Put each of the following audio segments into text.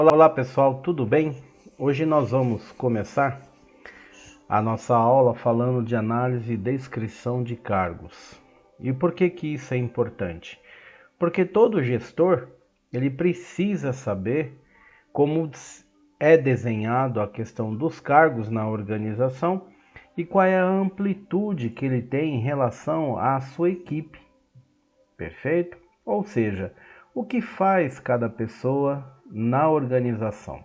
Olá pessoal, tudo bem? Hoje nós vamos começar a nossa aula falando de análise e descrição de cargos. E por que que isso é importante? Porque todo gestor, ele precisa saber como é desenhado a questão dos cargos na organização e qual é a amplitude que ele tem em relação à sua equipe. Perfeito? Ou seja, o que faz cada pessoa na organização.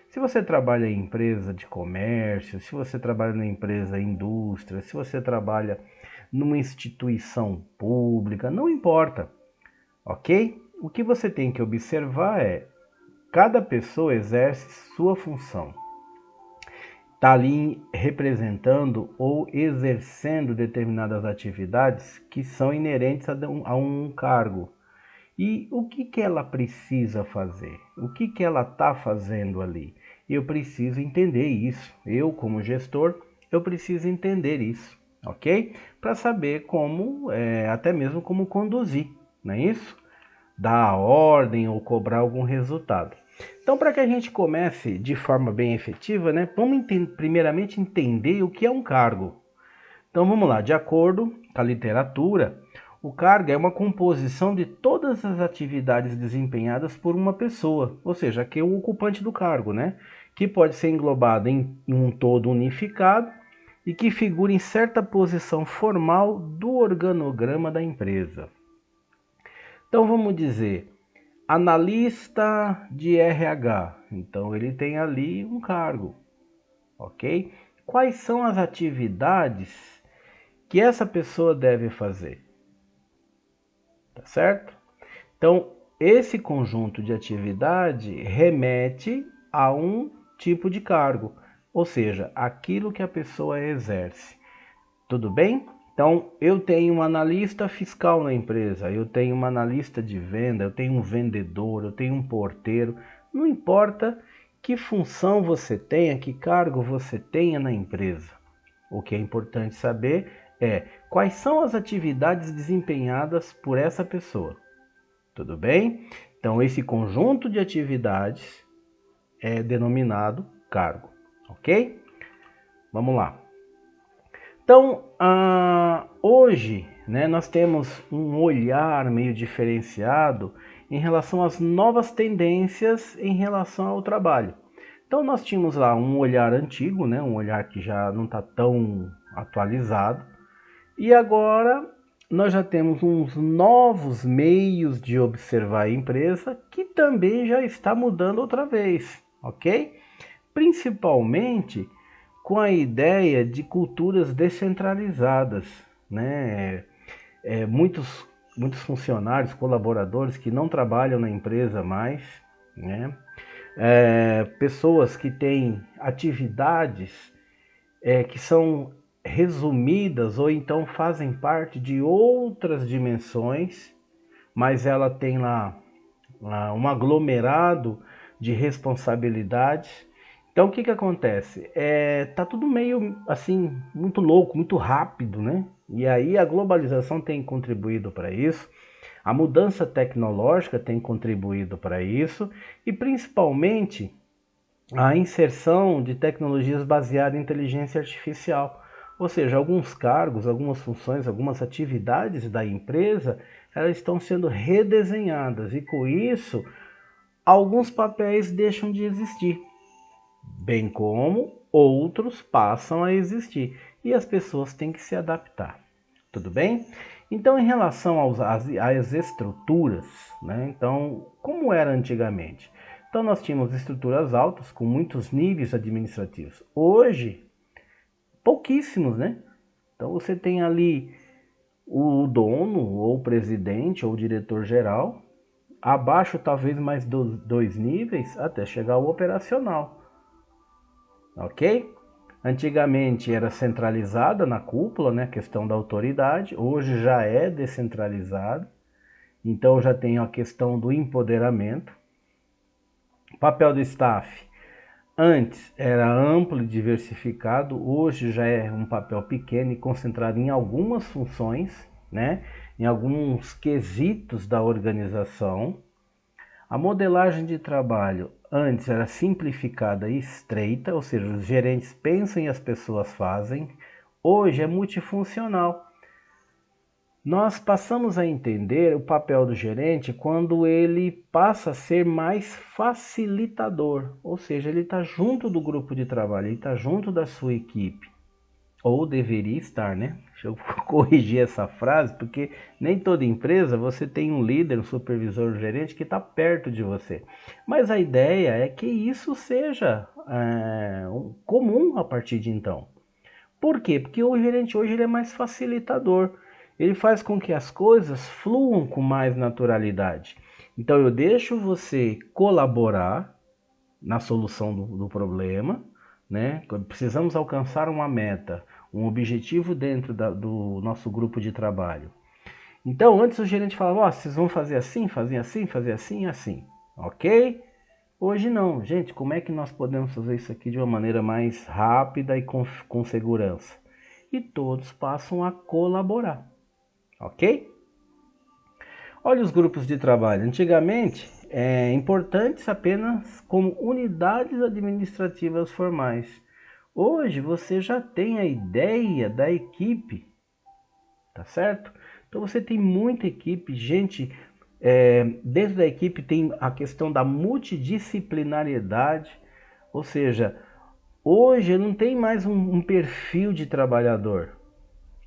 Se você trabalha em empresa de comércio, se você trabalha na empresa indústria, se você trabalha numa instituição pública, não importa, ok? O que você tem que observar é cada pessoa exerce sua função. Está ali representando ou exercendo determinadas atividades que são inerentes a um cargo. E o que que ela precisa fazer? O que que ela está fazendo ali? Eu preciso entender isso. Eu, como gestor, eu preciso entender isso, ok? Para saber como, até mesmo como conduzir, não é isso? Dar a ordem ou cobrar algum resultado. Então, para que a gente comece de forma bem efetiva, né? Vamos primeiramente entender o que é um cargo. Então, vamos lá. De acordo com a literatura, o cargo é uma composição de todas as atividades desempenhadas por uma pessoa, ou seja, que é o ocupante do cargo, né? Que pode ser englobado em um todo unificado e que figura em certa posição formal do organograma da empresa. Então vamos dizer, analista de RH, então ele tem ali um cargo, ok? Quais são as atividades que essa pessoa deve fazer? Tá certo? Então, esse conjunto de atividade remete a um tipo de cargo, ou seja, aquilo que a pessoa exerce. Tudo bem? Então, eu tenho um analista fiscal na empresa, eu tenho uma analista de venda, eu tenho um vendedor, eu tenho um porteiro. Não importa que função você tenha, que cargo você tenha na empresa. O que é importante saber é quais são as atividades desempenhadas por essa pessoa. Tudo bem? Então, esse conjunto de atividades é denominado cargo, ok? Vamos lá. Então, hoje, né, nós temos um olhar meio diferenciado em relação às novas tendências em relação ao trabalho. Então, nós tínhamos lá um olhar antigo, né, um olhar que já não está tão atualizado, e agora nós já temos uns novos meios de observar a empresa que também já está mudando outra vez, ok? Principalmente com a ideia de culturas descentralizadas, né? Muitos funcionários, colaboradores que não trabalham na empresa mais, né? Pessoas que têm atividades que são resumidas ou então fazem parte de outras dimensões, mas ela tem lá um aglomerado de responsabilidades. Então o que que acontece? Tá tudo meio assim, muito louco, muito rápido, né? E aí a globalização tem contribuído para isso, a mudança tecnológica tem contribuído para isso, e principalmente a inserção de tecnologias baseadas em inteligência artificial. Ou seja, alguns cargos, algumas funções, algumas atividades da empresa, elas estão sendo redesenhadas e com isso alguns papéis deixam de existir, bem como outros passam a existir e as pessoas têm que se adaptar. Tudo bem? Então, em relação às estruturas, né? Então, como era antigamente? Então, nós tínhamos estruturas altas com muitos níveis administrativos. Hoje, pouquíssimos, né? Então, você tem ali o dono, ou o presidente, ou o diretor-geral, abaixo talvez mais dois níveis, até chegar ao operacional, ok? Antigamente era centralizada na cúpula, né, a questão da autoridade, hoje já é descentralizado, então já tem a questão do empoderamento. O papel do staff antes era amplo e diversificado, hoje já é um papel pequeno e concentrado em algumas funções, né, em alguns quesitos da organização. A modelagem de trabalho antes era simplificada e estreita, ou seja, os gerentes pensam e as pessoas fazem. Hoje é multifuncional. Nós passamos a entender o papel do gerente quando ele passa a ser mais facilitador, ou seja, ele está junto do grupo de trabalho, ele está junto da sua equipe, ou deveria estar, né? Deixa eu corrigir essa frase, porque nem toda empresa você tem um líder, um supervisor, um gerente que está perto de você. Mas a ideia é que isso seja comum a partir de então. Por quê? Porque o gerente hoje ele é mais facilitador. Ele faz com que as coisas fluam com mais naturalidade. Então eu deixo você colaborar na solução do problema, né? Precisamos alcançar uma meta, um objetivo dentro do nosso grupo de trabalho. Então antes o gerente falava, vocês vão fazer assim, fazer assim, fazer assim e assim, ok? Hoje não, gente, como é que nós podemos fazer isso aqui de uma maneira mais rápida e com segurança? E todos passam a colaborar. Ok? Olha os grupos de trabalho. Antigamente, importantes apenas como unidades administrativas formais. Hoje você já tem a ideia da equipe, tá certo? Então você tem muita equipe, gente, dentro da equipe tem a questão da multidisciplinariedade, ou seja, hoje não tem mais um perfil de trabalhador,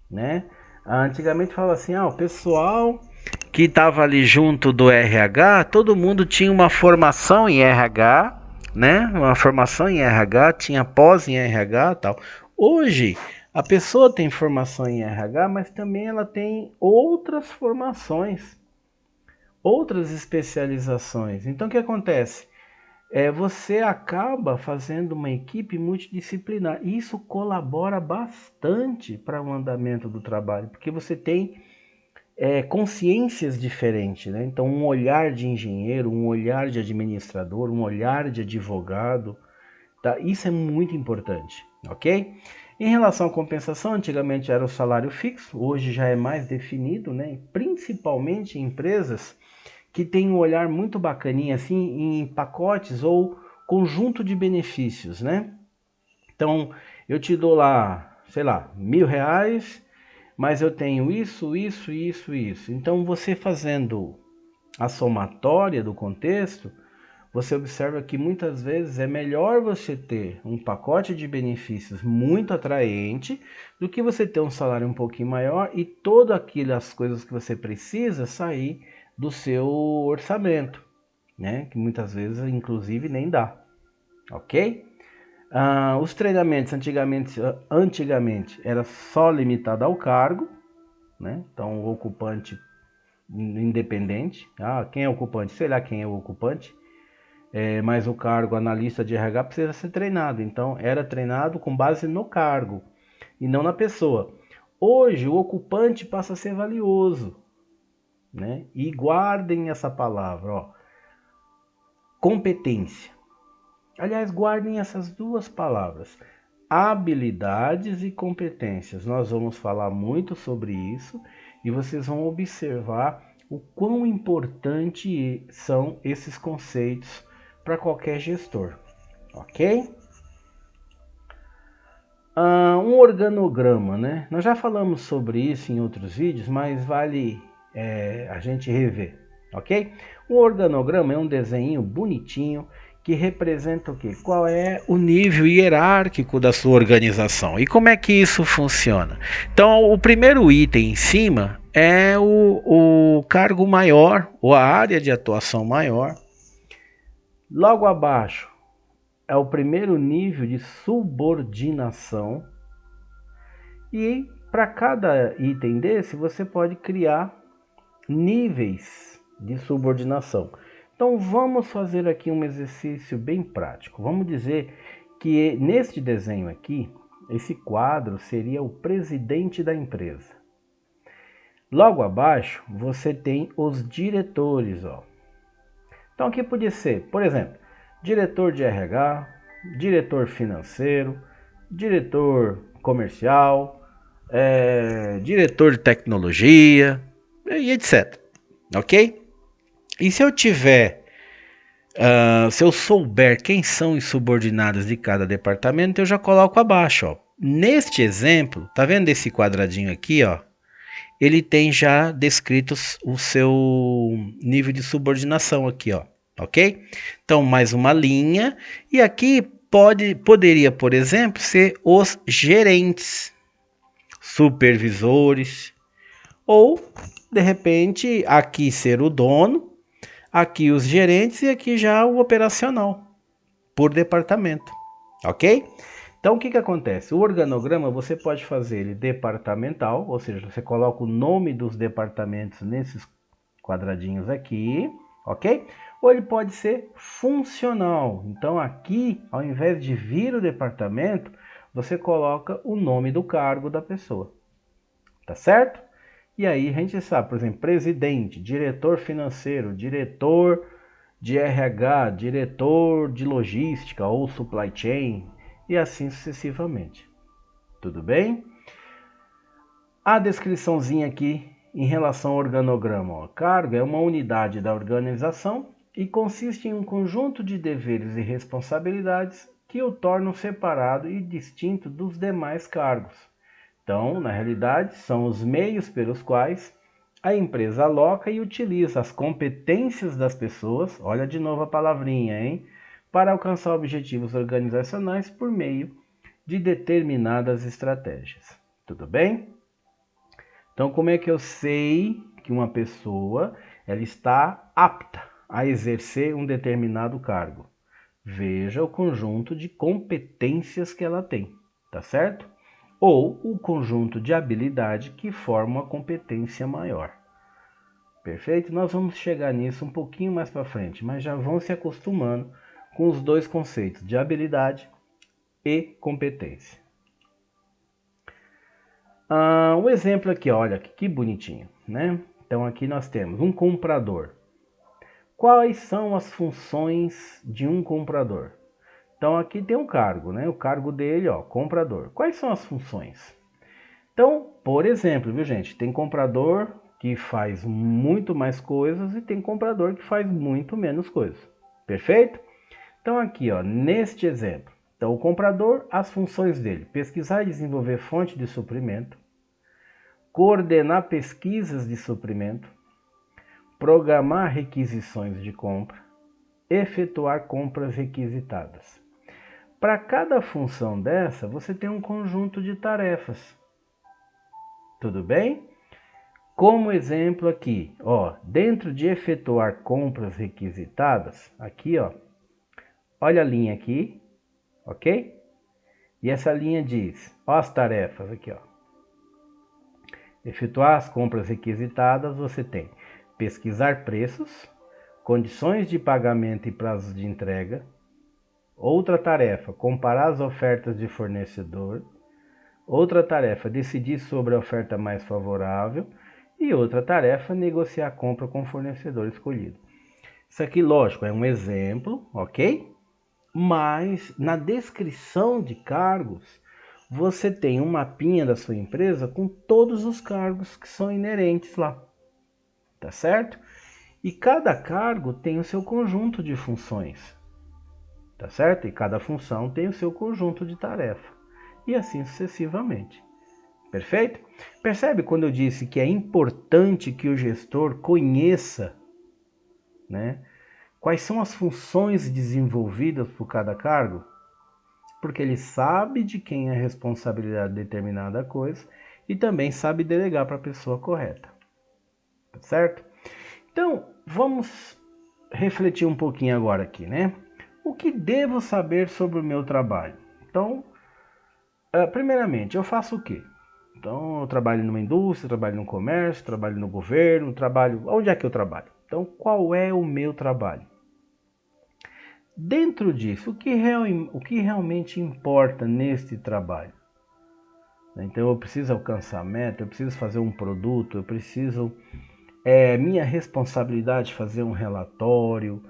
né? Antigamente falava assim, o pessoal que estava ali junto do RH, todo mundo tinha uma formação em RH, né? Uma formação em RH, tinha pós em RH, tal. Hoje a pessoa tem formação em RH, mas também ela tem outras formações, outras especializações. Então o que acontece? Você acaba fazendo uma equipe multidisciplinar. Isso colabora bastante para o andamento do trabalho, porque você tem consciências diferentes, né? Então, um olhar de engenheiro, um olhar de administrador, um olhar de advogado, tá? Isso é muito importante, ok? Em relação à compensação, antigamente era o salário fixo, hoje já é mais definido, né? Principalmente em empresas que tem um olhar muito bacaninha assim em pacotes ou conjunto de benefícios, né? Então eu te dou lá, sei lá, R$ 1.000, mas eu tenho isso. Então você fazendo a somatória do contexto, você observa que muitas vezes é melhor você ter um pacote de benefícios muito atraente do que você ter um salário um pouquinho maior e todas aquelas coisas que você precisa sair do seu orçamento, né? Que muitas vezes, inclusive, nem dá, ok? Os treinamentos antigamente era só limitado ao cargo, né? Então o ocupante independente, quem é o ocupante? Sei lá quem é o ocupante, mas o cargo analista de RH precisa ser treinado, então era treinado com base no cargo e não na pessoa. Hoje o ocupante passa a ser valioso, né? E guardem essa palavra, competência. Aliás, guardem essas duas palavras, habilidades e competências. Nós vamos falar muito sobre isso e vocês vão observar o quão importante são esses conceitos para qualquer gestor, ok? Um organograma, né? Nós já falamos sobre isso em outros vídeos, mas vale a gente rever, ok? Um organograma é um desenho bonitinho que representa o quê? Qual é o nível hierárquico da sua organização e como é que isso funciona. Então, o primeiro item em cima é o cargo maior ou a área de atuação maior. Logo abaixo é o primeiro nível de subordinação. E para cada item desse, você pode criar níveis de subordinação. Então vamos fazer aqui um exercício bem prático. Vamos dizer que neste desenho aqui, esse quadro seria o presidente da empresa. Logo abaixo, você tem os diretores, Então aqui podia ser, por exemplo, diretor de RH, diretor financeiro, diretor comercial, diretor de tecnologia e etc. Ok? E se eu tiver Se eu souber quem são os subordinados de cada departamento, eu já coloco abaixo, ó. Neste exemplo, tá vendo esse quadradinho aqui, ó? Ele tem já descrito o seu nível de subordinação aqui, ó, ok? Então, mais uma linha, e aqui poderia, por exemplo, ser os gerentes, supervisores, ou, de repente, aqui ser o dono, aqui os gerentes e aqui já o operacional, por departamento, ok? Então, o que acontece? O organograma você pode fazer ele departamental, ou seja, você coloca o nome dos departamentos nesses quadradinhos aqui, ok? Ou ele pode ser funcional. Então, aqui, ao invés de vir o departamento, você coloca o nome do cargo da pessoa, tá certo? E aí a gente sabe, por exemplo, presidente, diretor financeiro, diretor de RH, diretor de logística ou supply chain, e assim sucessivamente. Tudo bem? A descriçãozinha aqui em relação ao organograma. Ó. Cargo é uma unidade da organização e consiste em um conjunto de deveres e responsabilidades que o tornam separado e distinto dos demais cargos. Então, na realidade, são os meios pelos quais a empresa aloca e utiliza as competências das pessoas, olha de novo a palavrinha, hein? Para alcançar objetivos organizacionais por meio de determinadas estratégias. Tudo bem? Então, como é que eu sei que uma pessoa ela está apta a exercer um determinado cargo? Veja o conjunto de competências que ela tem, tá certo? Ou o conjunto de habilidade que forma uma competência maior. Perfeito? Nós vamos chegar nisso um pouquinho mais para frente, mas já vão se acostumando com os dois conceitos de habilidade e competência. Um exemplo aqui, olha que bonitinho, né? Então aqui nós temos um comprador. Quais são as funções de um comprador? Então aqui tem um cargo, né? O cargo dele, ó, comprador. Quais são as funções? Então, por exemplo, viu gente, tem comprador que faz muito mais coisas e tem comprador que faz muito menos coisas. Perfeito? Então aqui, ó, neste exemplo, então o comprador, as funções dele: pesquisar e desenvolver fonte de suprimento, coordenar pesquisas de suprimento, programar requisições de compra, efetuar compras requisitadas. Para cada função dessa, você tem um conjunto de tarefas. Tudo bem? Como exemplo aqui, ó, dentro de efetuar compras requisitadas, aqui, ó, olha a linha aqui, ok? E essa linha diz, ó as tarefas aqui, ó. Efetuar as compras requisitadas, você tem pesquisar preços, condições de pagamento e prazos de entrega. Outra tarefa, comparar as ofertas de fornecedor. Outra tarefa, decidir sobre a oferta mais favorável. E outra tarefa, negociar a compra com o fornecedor escolhido. Isso aqui, lógico, é um exemplo, ok? Mas na descrição de cargos, você tem um mapinha da sua empresa com todos os cargos que são inerentes lá, tá certo? E cada cargo tem o seu conjunto de funções, tá certo? E cada função tem o seu conjunto de tarefa, e assim sucessivamente. Perfeito? Percebe quando eu disse que é importante que o gestor conheça, né, quais são as funções desenvolvidas por cada cargo? Porque ele sabe de quem é a responsabilidade de determinada coisa e também sabe delegar para a pessoa correta. Tá certo? Então, vamos refletir um pouquinho agora aqui, né? O que devo saber sobre o meu trabalho? Então, primeiramente, eu faço o quê? Então, eu trabalho numa indústria, trabalho no comércio, trabalho no governo, trabalho... Onde é que eu trabalho? Então, qual é o meu trabalho? Dentro disso, o que realmente importa neste trabalho? Então eu preciso alcançar a meta, eu preciso fazer um produto, eu preciso... É minha responsabilidade fazer um relatório.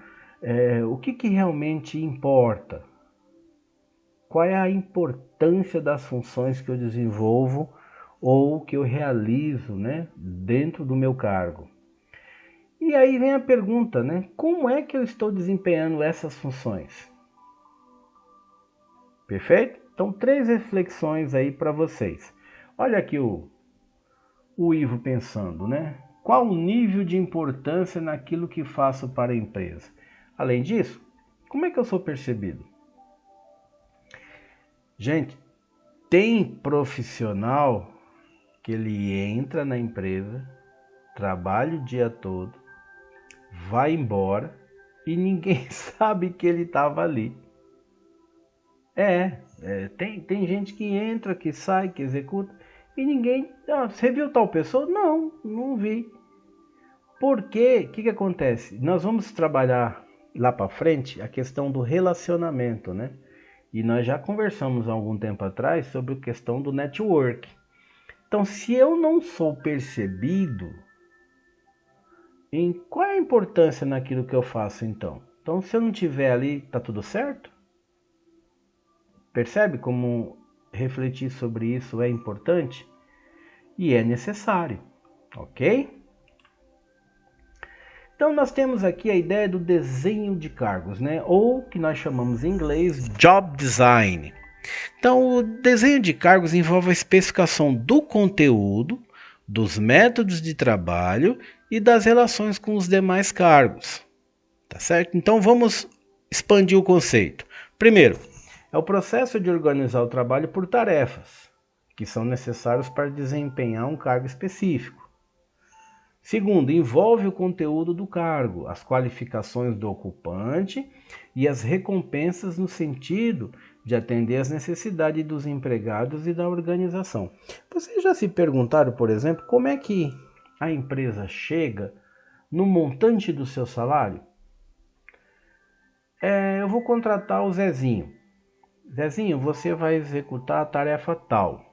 O que realmente importa? Qual é a importância das funções que eu desenvolvo ou que eu realizo, né, dentro do meu cargo? E aí vem a pergunta, né? Como é que eu estou desempenhando essas funções? Perfeito? Então, 3 reflexões aí para vocês. Olha aqui o Ivo pensando, né? Qual o nível de importância naquilo que faço para a empresa? Além disso, como é que eu sou percebido? Gente, tem profissional que ele entra na empresa, trabalha o dia todo, vai embora e ninguém sabe que ele estava ali. Tem gente que entra, que sai, que executa e ninguém. Ah, você viu tal pessoa? Não, não vi. Porque o que acontece? Nós vamos trabalhar lá para frente a questão do relacionamento, né? E nós já conversamos há algum tempo atrás sobre a questão do network. Então, se eu não sou percebido, em qual é a importância naquilo que eu faço então? Então, se eu não tiver ali, tá tudo certo? Percebe como refletir sobre isso é importante? E é necessário, ok? Então nós temos aqui a ideia do desenho de cargos, né? Ou que nós chamamos em inglês job design. Então o desenho de cargos envolve a especificação do conteúdo, dos métodos de trabalho e das relações com os demais cargos, tá certo? Então vamos expandir o conceito. Primeiro, é o processo de organizar o trabalho por tarefas, que são necessárias para desempenhar um cargo específico. Segundo, envolve o conteúdo do cargo, as qualificações do ocupante e as recompensas no sentido de atender às necessidades dos empregados e da organização. Vocês já se perguntaram, por exemplo, como é que a empresa chega no montante do seu salário? Eu vou contratar o Zezinho. Zezinho, você vai executar a tarefa tal.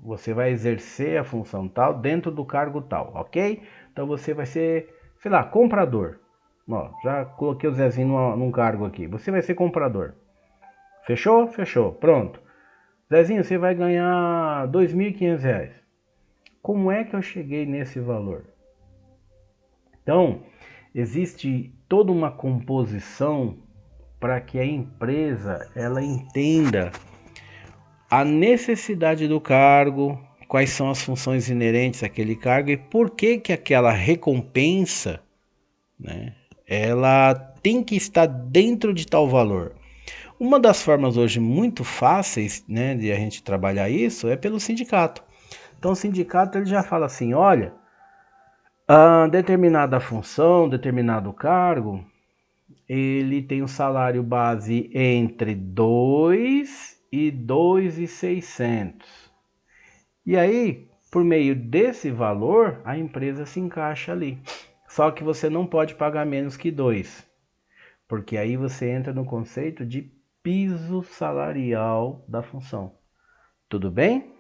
Você vai exercer a função tal dentro do cargo tal, ok? Então você vai ser, sei lá, comprador. Ó, já coloquei o Zezinho num cargo aqui. Você vai ser comprador. Fechou? Fechou. Pronto. Zezinho, você vai ganhar R$ 2.500. Como é que eu cheguei nesse valor? Então, existe toda uma composição para que a empresa ela entenda a necessidade do cargo, quais são as funções inerentes àquele cargo e por que que aquela recompensa, né, ela tem que estar dentro de tal valor. Uma das formas hoje muito fáceis, né, de a gente trabalhar isso é pelo sindicato. Então o sindicato ele já fala assim, olha, determinada função, determinado cargo, ele tem um salário base entre 2 e 2.600. E aí, por meio desse valor, a empresa se encaixa ali. Só que você não pode pagar menos que 2, porque aí você entra no conceito de piso salarial da função. Tudo bem?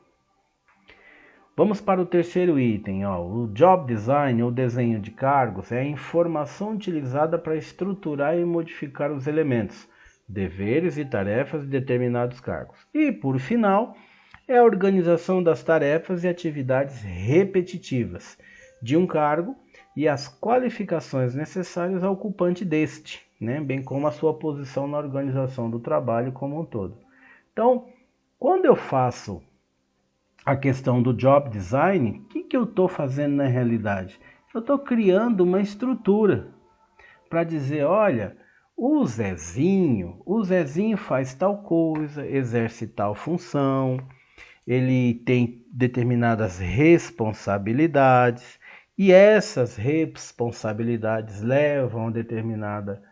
Vamos para o terceiro item. Ó. O job design, ou desenho de cargos, é a informação utilizada para estruturar e modificar os elementos, deveres e tarefas de determinados cargos. E, por final, é a organização das tarefas e atividades repetitivas de um cargo e as qualificações necessárias ao ocupante deste, né? Bem como a sua posição na organização do trabalho como um todo. Então, quando eu faço a questão do job design, o que eu estou fazendo na realidade? Eu estou criando uma estrutura para dizer, olha, o Zezinho faz tal coisa, exerce tal função, ele tem determinadas responsabilidades e essas responsabilidades levam a determinada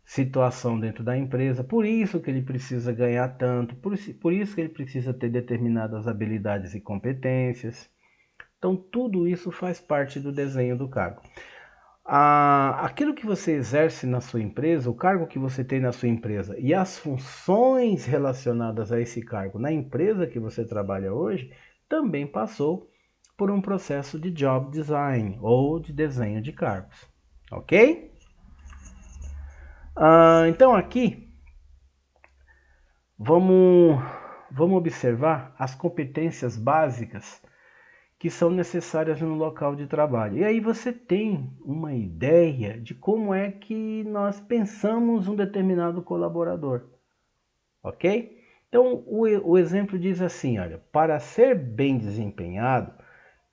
situação dentro da empresa, por isso que ele precisa ganhar tanto, por isso que ele precisa ter determinadas habilidades e competências. Então, tudo isso faz parte do desenho do cargo. Aquilo que você exerce na sua empresa, o cargo que você tem na sua empresa e as funções relacionadas a esse cargo na empresa que você trabalha hoje, também passou por um processo de job design ou de desenho de cargos, ok? Então aqui vamos observar as competências básicas que são necessárias no local de trabalho. E aí você tem uma ideia de como é que nós pensamos um determinado colaborador, ok? Então o exemplo diz assim, olha, para ser bem desempenhado,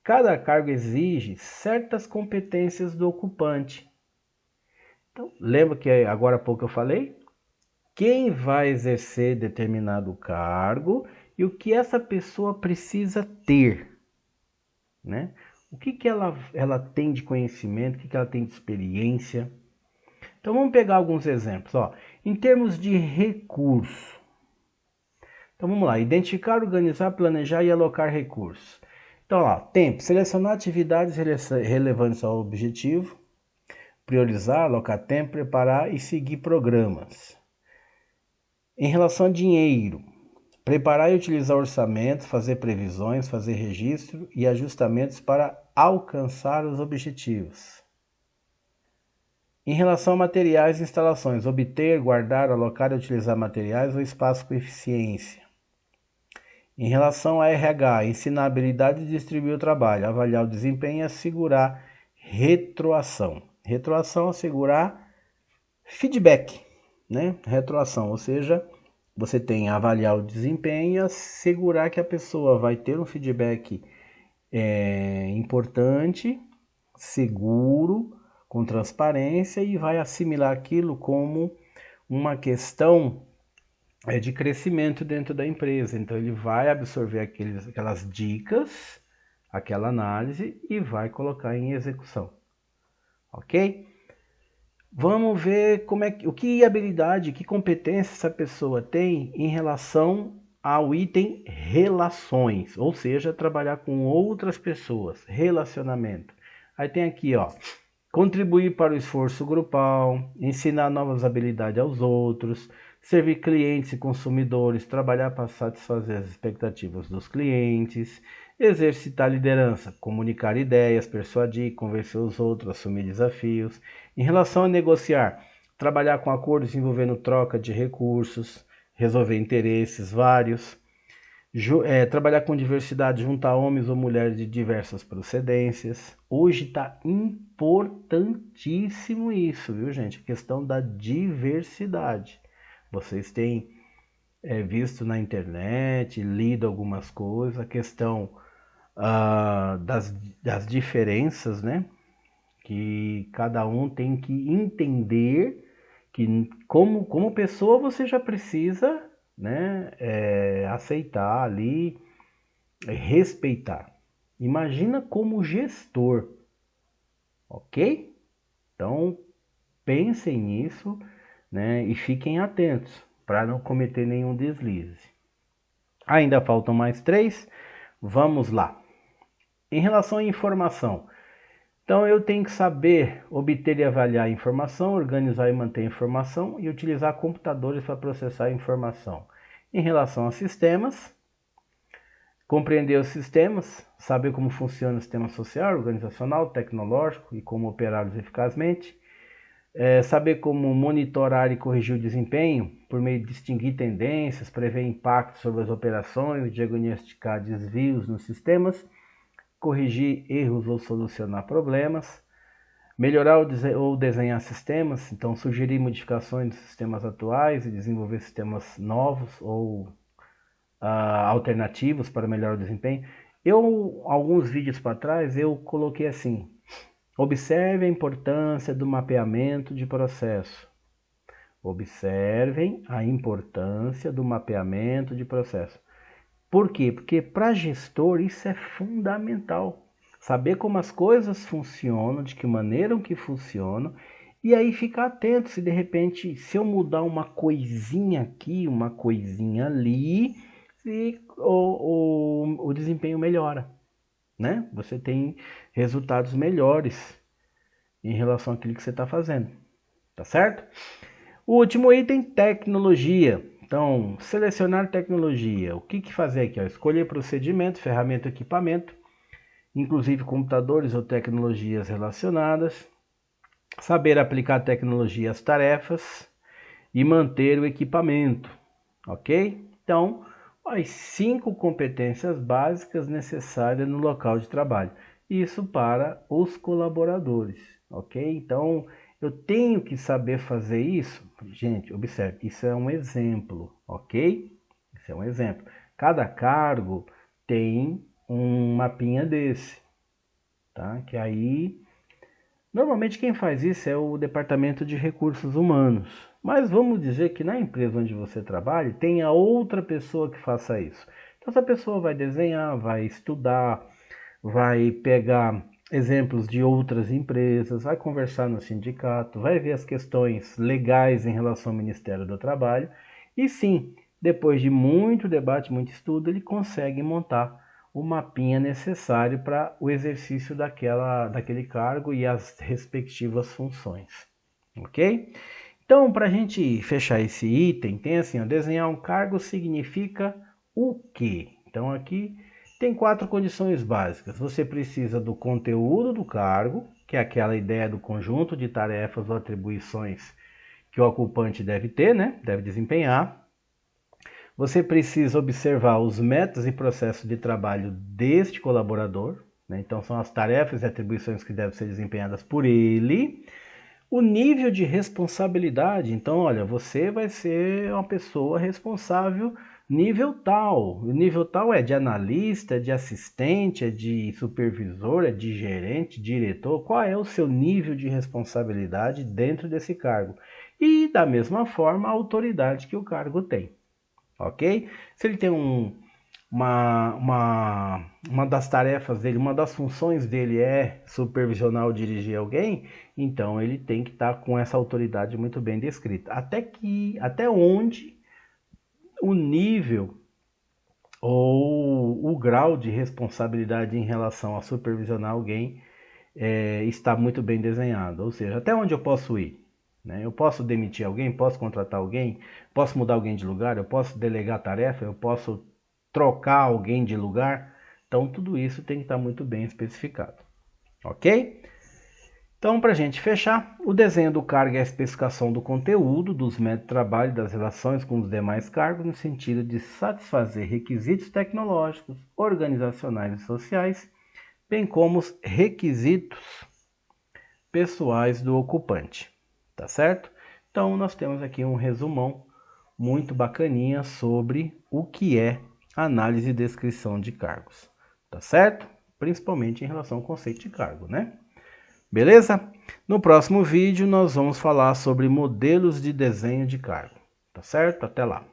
cada cargo exige certas competências do ocupante. Então, lembra que agora há pouco eu falei? Quem vai exercer determinado cargo e o que essa pessoa precisa ter, né? O que ela tem de conhecimento, o que ela tem de experiência. Então vamos pegar alguns exemplos. Ó. Em termos de recurso. Então vamos lá, identificar, organizar, planejar e alocar recursos. Então lá, tempo, selecionar atividades relevantes ao objetivo, priorizar, alocar tempo, preparar e seguir programas. Em relação a dinheiro, preparar e utilizar orçamentos, fazer previsões, fazer registro e ajustamentos para alcançar os objetivos. Em relação a materiais e instalações, obter, guardar, alocar e utilizar materiais ou espaço com eficiência. Em relação a RH, ensinar a habilidade de distribuir o trabalho, avaliar o desempenho e assegurar retroação. Retroação, assegurar feedback, né? Retroação, ou seja, você tem a avaliar o desempenho e assegurar que a pessoa vai ter um feedback importante, seguro, com transparência e vai assimilar aquilo como uma questão de crescimento dentro da empresa. Então ele vai absorver aquelas dicas, aquela análise e vai colocar em execução. Ok? Vamos ver o que habilidade, que competência essa pessoa tem em relação ao item relações, ou seja, trabalhar com outras pessoas, relacionamento. Aí tem aqui, ó, contribuir para o esforço grupal, ensinar novas habilidades aos outros, servir clientes e consumidores, trabalhar para satisfazer as expectativas dos clientes, exercitar liderança, comunicar ideias, persuadir, convencer os outros, assumir desafios. Em relação a negociar, trabalhar com acordos envolvendo troca de recursos, resolver interesses vários, trabalhar com diversidade, juntar homens ou mulheres de diversas procedências. Hoje está importantíssimo isso, viu, gente? A questão da diversidade. Vocês têm visto na internet, lido algumas coisas, a questão das diferenças, né? Que cada um tem que entender que como pessoa você já precisa, né, aceitar ali, respeitar. Imagina como gestor, ok? Então pensem nisso, né, e fiquem atentos para não cometer nenhum deslize. Ainda faltam mais 3, vamos lá. Em relação à informação, então eu tenho que saber obter e avaliar a informação, organizar e manter a informação e utilizar computadores para processar a informação. Em relação a sistemas, compreender os sistemas, saber como funciona o sistema social, organizacional, tecnológico e como operá-los eficazmente. Saber como monitorar e corrigir o desempenho por meio de distinguir tendências, prever impactos sobre as operações, diagnosticar desvios nos sistemas, corrigir erros ou solucionar problemas, melhorar ou desenhar sistemas, então sugerir modificações dos sistemas atuais e desenvolver sistemas novos ou alternativos para melhorar o desempenho. Alguns vídeos para trás, eu coloquei assim: observe a importância do mapeamento de processo. Observem a importância do mapeamento de processo. Por quê? Porque para gestor isso é fundamental. Saber como as coisas funcionam, de que maneira que funcionam, e aí ficar atento se de repente, se eu mudar uma coisinha aqui, uma coisinha ali, se o desempenho melhora, né? Você tem resultados melhores em relação àquilo que você está fazendo, tá certo? O último item, tecnologia. Então, selecionar tecnologia. O que fazer aqui? Escolher procedimento, ferramenta, equipamento, inclusive computadores ou tecnologias relacionadas. Saber aplicar tecnologia às tarefas e manter o equipamento, ok? Então, as 5 competências básicas necessárias no local de trabalho. Isso para os colaboradores, ok? Então, eu tenho que saber fazer isso? Gente, observe, isso é um exemplo, ok? Isso é um exemplo. Cada cargo tem um mapinha desse, tá? Que aí, normalmente quem faz isso é o Departamento de Recursos Humanos. Mas vamos dizer que na empresa onde você trabalha, tenha outra pessoa que faça isso. Então essa pessoa vai desenhar, vai estudar, vai pegar exemplos de outras empresas, vai conversar no sindicato, vai ver as questões legais em relação ao Ministério do Trabalho e sim, depois de muito debate, muito estudo, ele consegue montar o mapinha necessário para o exercício daquele cargo e as respectivas funções, ok? Então, para a gente fechar esse item, tem assim, ó, desenhar um cargo significa o quê? Então aqui tem 4 condições básicas. Você precisa do conteúdo do cargo, que é aquela ideia do conjunto de tarefas ou atribuições que o ocupante deve ter, né? Deve desempenhar. Você precisa observar os métodos e processos de trabalho deste colaborador, né? Então são as tarefas e atribuições que devem ser desempenhadas por ele. O nível de responsabilidade, então, olha, você vai ser uma pessoa responsável nível tal. O nível tal é de analista, é de assistente, é de supervisor, é de gerente, diretor. Qual é o seu nível de responsabilidade dentro desse cargo? E, da mesma forma, a autoridade que o cargo tem, ok? Se ele tem uma das tarefas dele, uma das funções dele é supervisionar ou dirigir alguém, então ele tem que estar com essa autoridade muito bem descrita. Até onde o nível ou o grau de responsabilidade em relação a supervisionar alguém está muito bem desenhado. Ou seja, até onde eu posso ir? Né? Eu posso demitir alguém, posso contratar alguém, posso mudar alguém de lugar, eu posso delegar tarefa, eu posso trocar alguém de lugar. Então, tudo isso tem que estar muito bem especificado. Ok? Então, para a gente fechar, o desenho do cargo é a especificação do conteúdo, dos métodos de trabalho, das relações com os demais cargos, no sentido de satisfazer requisitos tecnológicos, organizacionais e sociais, bem como os requisitos pessoais do ocupante. Tá certo? Então, nós temos aqui um resumão muito bacaninha sobre o que é análise e descrição de cargos. Tá certo? Principalmente em relação ao conceito de cargo, né? Beleza? No próximo vídeo nós vamos falar sobre modelos de desenho de cargo. Tá certo? Até lá!